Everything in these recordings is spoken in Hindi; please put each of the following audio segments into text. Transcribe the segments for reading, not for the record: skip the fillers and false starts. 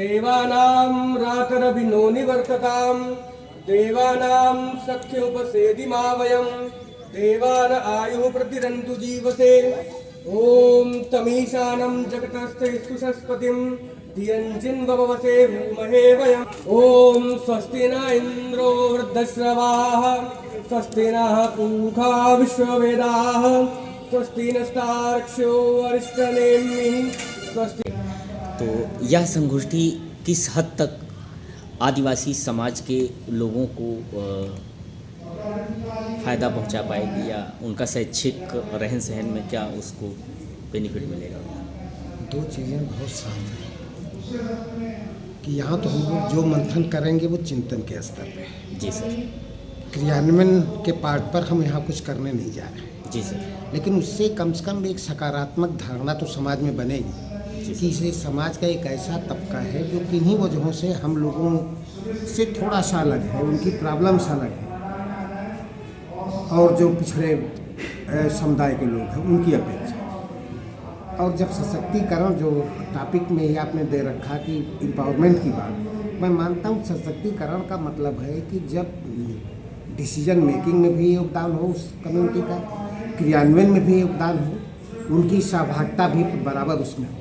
देवानां रातरभिनो निवर्ततां देवानां सख्य उपसेदिमा वयं देवान आयुः प्रतिरन्तु जीवसे ॐ तमीशानं जगतस्थे सुषस्पतिं धियञ्जिन्ववसे भूमहे वयम् ॐ स्वस्ति न इन्द्रो वृद्धश्रवाः स्वस्ति नः पूषा विश्ववेदाः स्वस्ति नस्तार्क्ष्यो अरिष्टनेमिः स्वस्ति। तो यह संगोष्ठी किस हद तक आदिवासी समाज के लोगों को फ़ायदा पहुंचा पाएगी या उनका शैक्षिक रहन सहन में क्या उसको बेनिफिट मिलेगा? दो चीज़ें बहुत साफ हैं कि यहाँ तो हम लोग जो मंथन करेंगे वो चिंतन के स्तर पे है। जी सर। क्रियान्वयन के पार्ट पर हम यहाँ कुछ करने नहीं जा रहे हैं। जी सर। लेकिन उससे कम से कम एक सकारात्मक धारणा तो समाज में बनेगी कि इसे समाज का एक ऐसा तबका है जो किन्हीं वजहों से हम लोगों से थोड़ा सा अलग है, उनकी प्रॉब्लम्स अलग है और जो पिछड़े समुदाय के लोग हैं उनकी अपेक्षा। और जब सशक्तिकरण जो टॉपिक में ही आपने दे रखा कि एम्पावरमेंट की बात, मैं मानता हूँ सशक्तिकरण का मतलब है कि जब डिसीजन मेकिंग में भी योगदान हो उस कम्युनिटी का, क्रियान्वयन में भी योगदान हो, उनकी सहभागिता भी बराबर उसमें हो,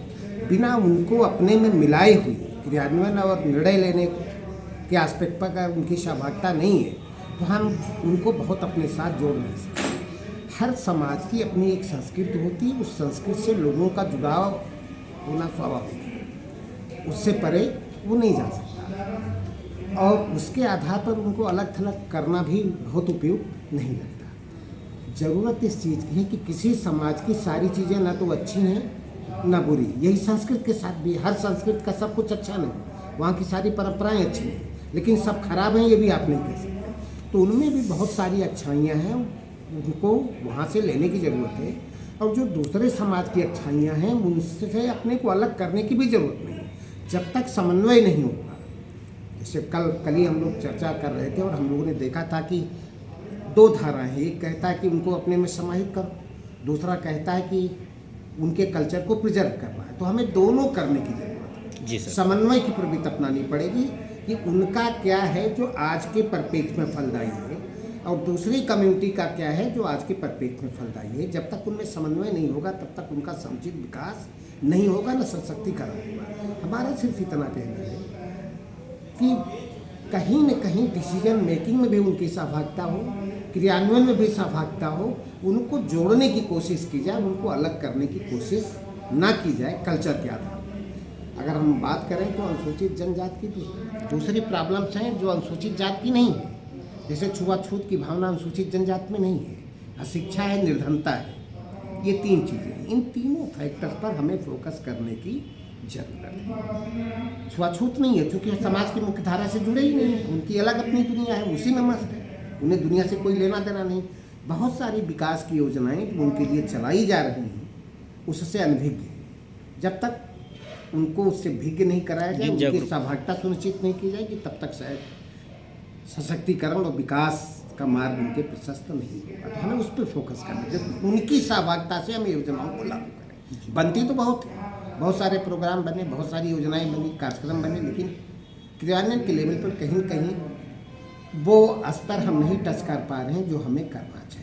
बिना उनको अपने में मिलाए हुए क्रियान्वयन और निर्णय लेने के एस्पेक्ट पर अगर उनकी सहभागिता नहीं है तो हम उनको बहुत अपने साथ जोड़ नहीं सकते। हर समाज की अपनी एक संस्कृति होती है, उस संस्कृति से लोगों का जुड़ाव होना स्वाभाविक है, उससे परे वो नहीं जा सकता और उसके आधार पर उनको अलग थलग करना भी बहुत उपयुक्त नहीं लगता। ज़रूरत इस चीज़ की है कि किसी समाज की सारी चीज़ें ना तो अच्छी हैं ना बुरी, यही संस्कृत के साथ भी। हर संस्कृत का सब कुछ अच्छा नहीं, वहाँ की सारी परंपराएं अच्छी हैं, लेकिन सब खराब हैं ये भी आप नहीं कह सकते। तो उनमें भी बहुत सारी अच्छाइयाँ हैं, उनको वहाँ से लेने की ज़रूरत है और जो दूसरे समाज की अच्छाइयाँ हैं उनसे अपने को अलग करने की भी ज़रूरत नहीं है जब तक समन्वय नहीं होगा। जैसे कल ही हम लोग चर्चा कर रहे थे और हम लोगों ने देखा था कि दो धाराएं हैं, एक कहता है कि उनको अपने में समाहित करो, दूसरा कहता है कि उनके कल्चर को प्रिजर्व करना है। तो हमें दोनों करने की ज़रूरत है। जी सर। समन्वय की प्रवृत्ति अपनानी पड़ेगी कि उनका क्या है जो आज के परिप्रेक्ष्य में फलदायी है और दूसरी कम्युनिटी का क्या है जो आज के परिप्रेक्ष्य में फलदायी है। जब तक उनमें समन्वय नहीं होगा तब तक उनका समुचित विकास नहीं होगा, न सशक्तिकरण होगा। हमारा सिर्फ इतना कहना है कि कहीं न कहीं डिसीजन मेकिंग में भी उनकी सहभागिता हो, क्रियान्वयन में भी सहभागिता हो, उनको जोड़ने की कोशिश की जाए, उनको अलग करने की कोशिश ना की जाए कल्चर के आधार पर। अगर हम बात करें तो अनुसूचित जनजाति की दूसरी प्रॉब्लम्स हैं जो अनुसूचित जाति की नहीं है, जैसे छुआछूत की भावना अनुसूचित जनजाति में नहीं है, अशिक्षा है, निर्धनता है, ये तीन चीज़ें हैं। इन तीनों फैक्टर्स पर हमें फोकस करने की जरूरत है। छुआछूत नहीं है क्योंकि समाज की मुख्य धारा से जुड़े ही नहीं है, उनकी अलग अपनी दुनिया है, उसी में मस्त है, उन्हें दुनिया से कोई लेना देना नहीं। बहुत सारी विकास की योजनाएं जो उनके लिए चलाई जा रही हैं उससे अनभिज्ञ है। जब तक उनको उससे भिज्ञ नहीं कराया जाए, उनकी सहभागिता सुनिश्चित नहीं की जाएगी, तब तक शायद सशक्तिकरण और विकास का मार्ग उनके प्रशस्त नहीं होगा। तो हमें उस पर फोकस करना है, उनकी सहभागिता से हम योजनाओं को लागू करें। बनती तो बहुत है, बहुत सारे प्रोग्राम बने, बहुत सारी योजनाएं बनी, कार्यक्रम बने, लेकिन क्रियान्वयन के लेवल पर कहीं न कहीं वो स्तर हम नहीं टच कर पा रहे हैं जो हमें करना चाहिए।